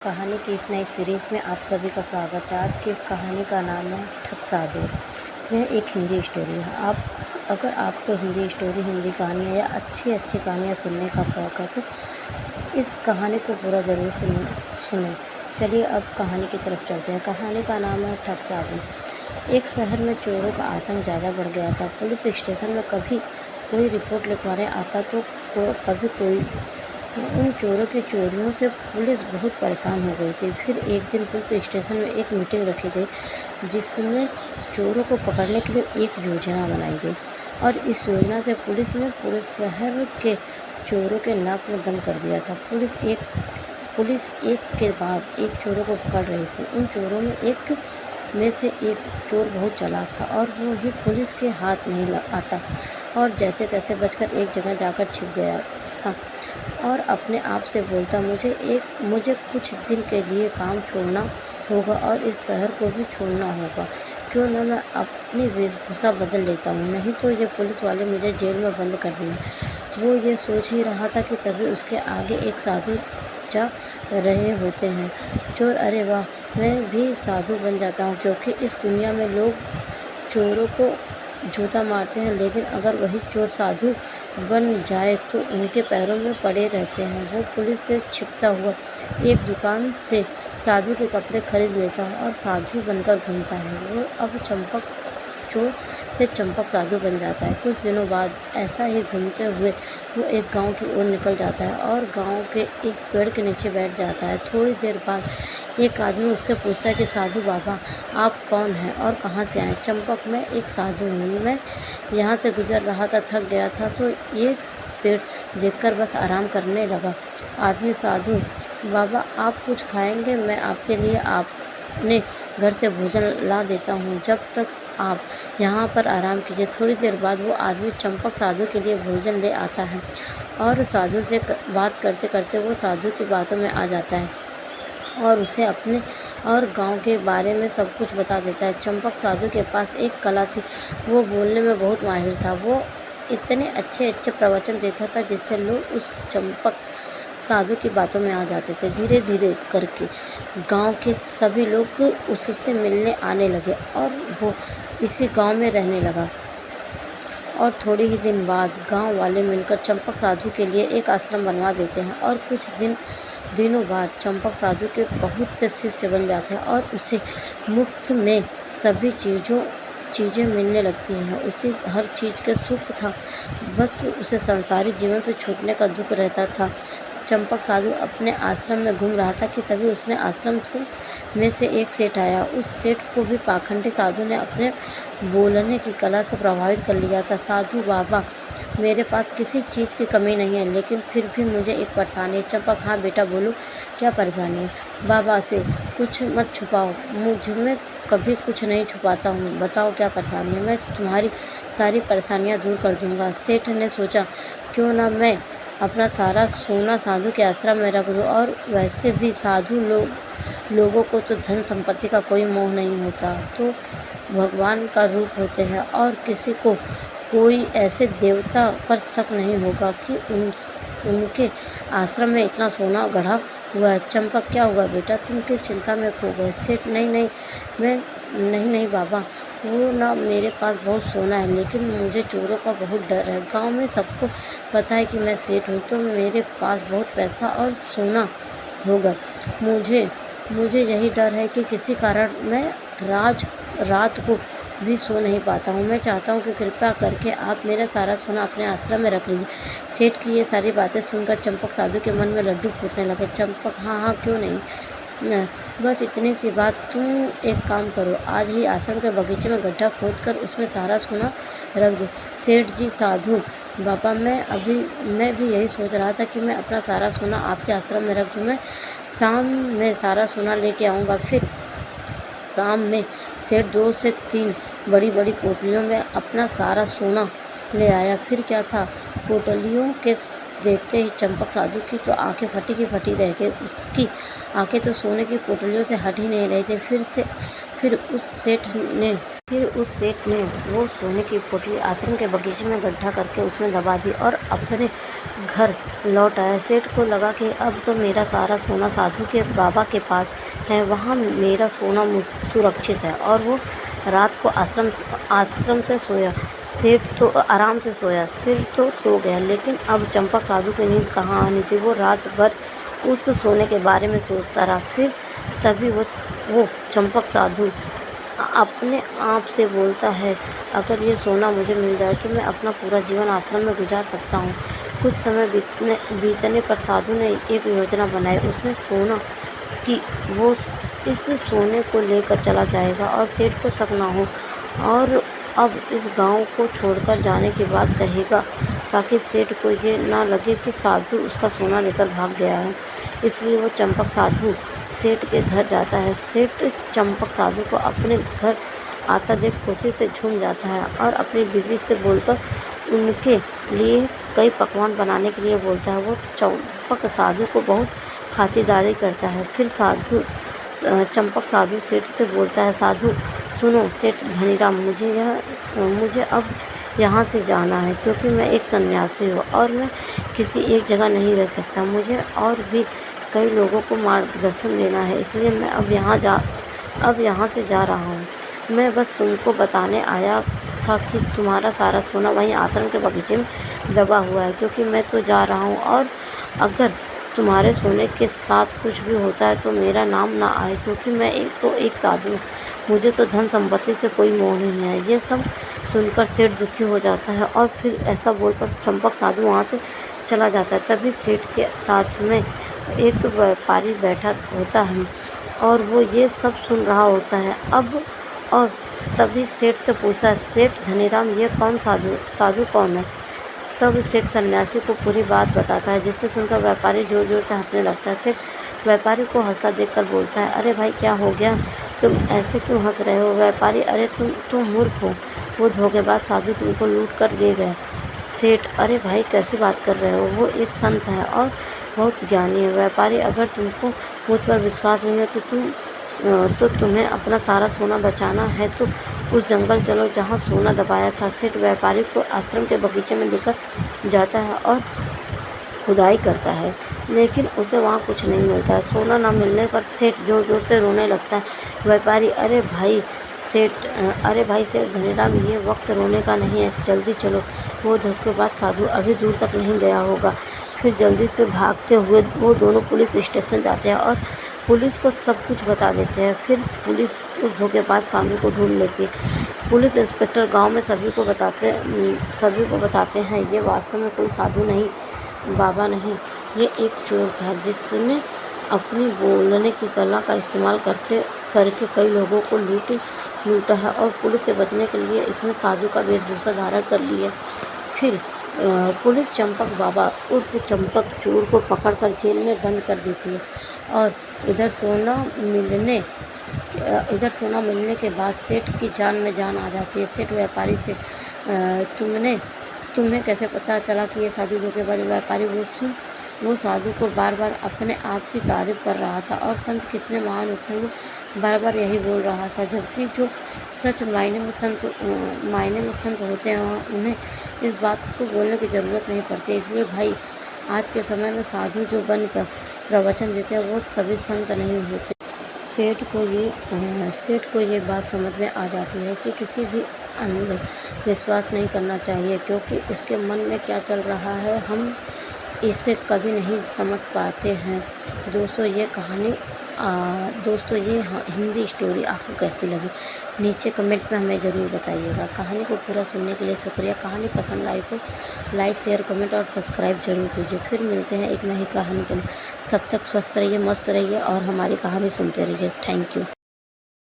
कहानी की इस नई सीरीज़ में आप सभी का स्वागत है। आज की इस कहानी का नाम है ठग साधु। यह एक हिंदी स्टोरी है। अगर आपको हिंदी स्टोरी, हिंदी कहानियाँ या अच्छी कहानियाँ सुनने का शौक़ है तो इस कहानी को पूरा ज़रूर सुनें। चलिए अब कहानी की तरफ चलते हैं। कहानी का नाम है ठग साधु। एक शहर में चोरों का आतंक ज़्यादा बढ़ गया था। पुलिस स्टेशन में कभी कोई रिपोर्ट लिखवाने आता तो कभी कोई। उन चोरों की चोरियों से पुलिस बहुत परेशान हो गई थी। फिर एक दिन पुलिस स्टेशन में एक मीटिंग रखी गई जिसमें चोरों को पकड़ने के लिए एक योजना बनाई गई और इस योजना से पुलिस ने पूरे शहर के चोरों के नाक में दम कर दिया था। पुलिस एक के बाद एक चोरों को पकड़ रही थी। उन चोरों में से एक चोर बहुत चालाक था और वो ही पुलिस के हाथ नहीं आता और जैसे तैसे बचकर एक जगह जाकर छिप गया था और अपने आप से बोलता, मुझे कुछ दिन के लिए काम छोड़ना होगा और इस शहर को भी छोड़ना होगा। क्यों न मैं अपनी वेशभूषा बदल लेता हूँ, नहीं तो ये पुलिस वाले मुझे जेल में बंद कर देंगे। वो ये सोच ही रहा था कि तभी उसके आगे एक साधु जा रहे होते हैं। चोर, अरे वाह, मैं भी साधु बन जाता हूँ, क्योंकि इस दुनिया में लोग चोरों को जूता मारते हैं, लेकिन अगर वही चोर साधु बन जाए तो उनके पैरों में पड़े रहते हैं। वो पुलिस से छिपता हुआ एक दुकान से साधु के कपड़े खरीद लेता है और साधु बनकर घूमता है। वो अब चोर से चंपक साधु बन जाता है। कुछ दिनों बाद ऐसा ही घूमते हुए वो एक गांव की ओर निकल जाता है और गांव के एक पेड़ के नीचे बैठ जाता है। थोड़ी देर बाद एक आदमी उससे पूछता है कि साधु बाबा, आप कौन हैं और कहाँ से आए? चंपक, मैं एक साधु हूँ। मैं यहाँ से गुजर रहा था, थक गया था तो ये पेड़ देखकर बस आराम करने लगा। आदमी, साधु बाबा, आप कुछ खाएंगे? मैं आपके लिए अपने घर से भोजन ला देता हूँ, जब तक आप यहाँ पर आराम कीजिए। थोड़ी देर बाद वो आदमी चंपक साधु के लिए भोजन ले आता है और साधु से बात करते करते वो साधु की बातों में आ जाता है और उसे अपने और गांव के बारे में सब कुछ बता देता है। चंपक साधु के पास एक कला थी, वो बोलने में बहुत माहिर था। वो इतने अच्छे प्रवचन देता था जिससे लोग उस चंपक साधु की बातों में आ जाते थे। धीरे धीरे करके गांव के सभी लोग उससे मिलने आने लगे और वो इसी गांव में रहने लगा। और थोड़े ही दिन बाद गांव वाले मिलकर चंपक साधु के लिए एक आश्रम बनवा देते हैं और कुछ दिनों बाद चंपक साधु के बहुत से शिष्य बन जाते हैं और उसे मुफ्त में सभी चीज़ें मिलने लगती हैं। उसे हर चीज़ का सुख था, बस उसे संसारिक जीवन से छूटने का दुख रहता था। चंपक साधु अपने आश्रम में घूम रहा था कि तभी उसने आश्रम में से एक सेठ आया। उस सेठ को भी पाखंडी साधु ने अपने बोलने की कला से प्रभावित कर लिया था। साधु बाबा, मेरे पास किसी चीज़ की कमी नहीं है, लेकिन फिर भी मुझे एक परेशानी है। चंपक, हाँ बेटा बोलो, क्या परेशानी है? बाबा से कुछ मत छुपाओ, मैं कभी कुछ नहीं छुपाता हूँ, बताओ क्या परेशानी है, मैं तुम्हारी सारी परेशानियाँ दूर कर दूँगा। सेठ ने सोचा, क्यों ना मैं अपना सारा सोना साधु के आश्रम में रख दूँ, और वैसे भी साधु लोगों को तो धन संपत्ति का कोई मोह नहीं होता, तो भगवान का रूप होते हैं और किसी को कोई ऐसे देवता पर शक नहीं होगा कि उनके आश्रम में इतना सोना गढ़ा हुआ है। चंपक, क्या हुआ बेटा, तुम किस चिंता में खो गए? सेठ, नहीं बाबा, वो ना मेरे पास बहुत सोना है, लेकिन मुझे चोरों का बहुत डर है। गांव में सबको पता है कि मैं सेठ हूँ, तो मेरे पास बहुत पैसा और सोना होगा। मुझे यही डर है कि किसी कारण मैं रात को भी सो नहीं पाता हूँ। मैं चाहता हूँ कि कृपया करके आप मेरा सारा सोना अपने आश्रम में रख लीजिए। सेठ की ये सारी बातें सुनकर चंपक साधु के मन में लड्डू फूटने लगे। चंपक, हाँ, क्यों नहीं, बस इतनी सी बात। तुम एक काम करो, आज ही आश्रम के बगीचे में गड्ढा खोदकर उसमें सारा सोना रख दो। सेठ जी, साधु बाबा, मैं भी यही सोच रहा था कि मैं अपना सारा सोना आपके आश्रम में रख दूँ। मैं शाम में सारा सोना लेके आऊँगा। फिर शाम में सेठ 2 से 3 बड़ी पोटलियों में अपना सारा सोना ले आया। फिर क्या था, पोटलियों के देखते ही चंपक साधु की तो आंखें फटी की फटी रह गई। उसकी आंखें तो सोने की पोटलियों से हट ही नहीं रही थी। फिर उस सेठ ने वो सोने की पोटली आश्रम के बगीचे में गड्ढा करके उसमें दबा दी और अपने घर लौट आया। सेठ को लगा कि अब तो मेरा सारा सोना साधु के बाबा के पास है, वहाँ मेरा सोना सुरक्षित है। और वो रात को आश्रम से सोया। सेठ तो आराम से सोया, सिर तो सो गया, लेकिन अब चंपक साधु की नींद कहाँ आनी थी। वो रात भर उस सोने के बारे में सोचता रहा। फिर तभी वो चंपक साधु अपने आप से बोलता है, अगर ये सोना मुझे मिल जाए तो मैं अपना पूरा जीवन आश्रम में गुजार सकता हूँ। कुछ समय बीतने पर साधु ने एक योजना बनाई। उसने सोना कि वो इस सोने को लेकर चला जाएगा और सेठ को शक न हो, और अब इस गांव को छोड़कर जाने की बात कहेगा, ताकि सेठ को ये ना लगे कि साधु उसका सोना लेकर भाग गया है। इसलिए वो चंपक साधु सेठ के घर जाता है। सेठ चंपक साधु को अपने घर आता देख खुशी से झूम जाता है और अपनी बीवी से बोलकर उनके लिए कई पकवान बनाने के लिए बोलता है। वो चंपक साधु को बहुत खातिरदारी करता है। फिर चंपक साधु सेठ से बोलता है, साधु सुनो सेठ धनीराम, मुझे अब यहाँ से जाना है, क्योंकि मैं एक सन्यासी हूँ और मैं किसी एक जगह नहीं रह सकता। मुझे और भी कई लोगों को मार्गदर्शन देना है, इसलिए मैं अब यहाँ से जा रहा हूँ। मैं बस तुमको बताने आया था कि तुम्हारा सारा सोना वहीं आश्रम के बगीचे में दबा हुआ है, क्योंकि मैं तो जा रहा हूँ, और अगर तुम्हारे सोने के साथ कुछ भी होता है तो मेरा नाम ना आए, क्योंकि मैं एक साधु हूँ। मुझे तो धन संपत्ति से कोई मोह नहीं है। ये सब सुनकर सेठ दुखी हो जाता है और फिर ऐसा बोलकर चंपक साधु वहाँ से चला जाता है। तभी सेठ के साथ में एक व्यापारी बैठा होता है और वो ये सब सुन रहा होता है। और तभी सेठ से पूछता है, सेठ धनीराम, ये साधु कौन है? तब सेठ सन्यासी को पूरी बात बताता है, जिससे सुनकर व्यापारी जोर जोर से हंसने लगता है। सेठ व्यापारी को हंसता देखकर बोलता है, अरे भाई क्या हो गया, तुम ऐसे क्यों हंस रहे हो? व्यापारी, अरे तुम मूर्ख हो, वो धोखेबाज साधु तुमको लूट कर ले गया। सेठ, अरे भाई कैसी बात कर रहे हो, वो एक संत है और बहुत ज्ञानी है। व्यापारी, अगर तुमको मुझ पर विश्वास नहीं है तो तुम्हें अपना सारा सोना बचाना है तो उस जंगल चलो जहाँ सोना दबाया था। सेठ व्यापारी को आश्रम के बगीचे में लेकर जाता है और खुदाई करता है, लेकिन उसे वहाँ कुछ नहीं मिलता है। सोना न मिलने पर सेठ जोर जोर से रोने लगता है। व्यापारी, अरे भाई सेठ धनीराम, ये वक्त रोने का नहीं है, जल्दी चलो। वो धोखेबाज साधु अभी दूर तक नहीं गया होगा। फिर जल्दी से भागते हुए वो दोनों पुलिस स्टेशन जाते हैं और पुलिस को सब कुछ बता देते हैं। फिर पुलिस उस धोखेबाज साधु को ढूंढ लेती है। पुलिस इंस्पेक्टर गांव में सभी को बताते हैं, ये वास्तव में कोई साधु नहीं, बाबा नहीं, ये एक चोर था जिसने अपनी बोलने की कला का इस्तेमाल करके कई लोगों को लूटा है, और पुलिस से बचने के लिए इसने साधु का वेशभूषा धारण कर लिया। फिर पुलिस चंपक बाबा उर्फ चंपक चोर को पकड़कर जेल में बंद कर देती है। और इधर सोना मिलने के बाद सेठ की जान में जान आ जाती है। सेठ व्यापारी से, तुम्हें कैसे पता चला कि ये साधु धोखेबाज? व्यापारी, वो साधु को बार बार अपने आप की तारीफ कर रहा था और संत कितने महान होते हैं, वो बार बार यही बोल रहा था, जबकि जो सच मायने में संत होते हैं उन्हें इस बात को बोलने की ज़रूरत नहीं पड़ती। इसलिए भाई, आज के समय में साधु जो बनकर प्रवचन देते हैं वो सभी संत नहीं होते। सेठ को ये बात समझ में आ जाती है कि किसी भी अंधे विश्वास नहीं करना चाहिए, क्योंकि इसके मन में क्या चल रहा है हम इसे कभी नहीं समझ पाते हैं। दोस्तों, ये हिंदी स्टोरी आपको कैसी लगी नीचे कमेंट में हमें ज़रूर बताइएगा। कहानी को पूरा सुनने के लिए शुक्रिया। कहानी पसंद आई तो लाइक, शेयर, कमेंट और सब्सक्राइब जरूर कीजिए। फिर मिलते हैं एक नई कहानी के लिए। तब तक स्वस्थ रहिए, मस्त रहिए और हमारी कहानी सुनते रहिए। Thank you.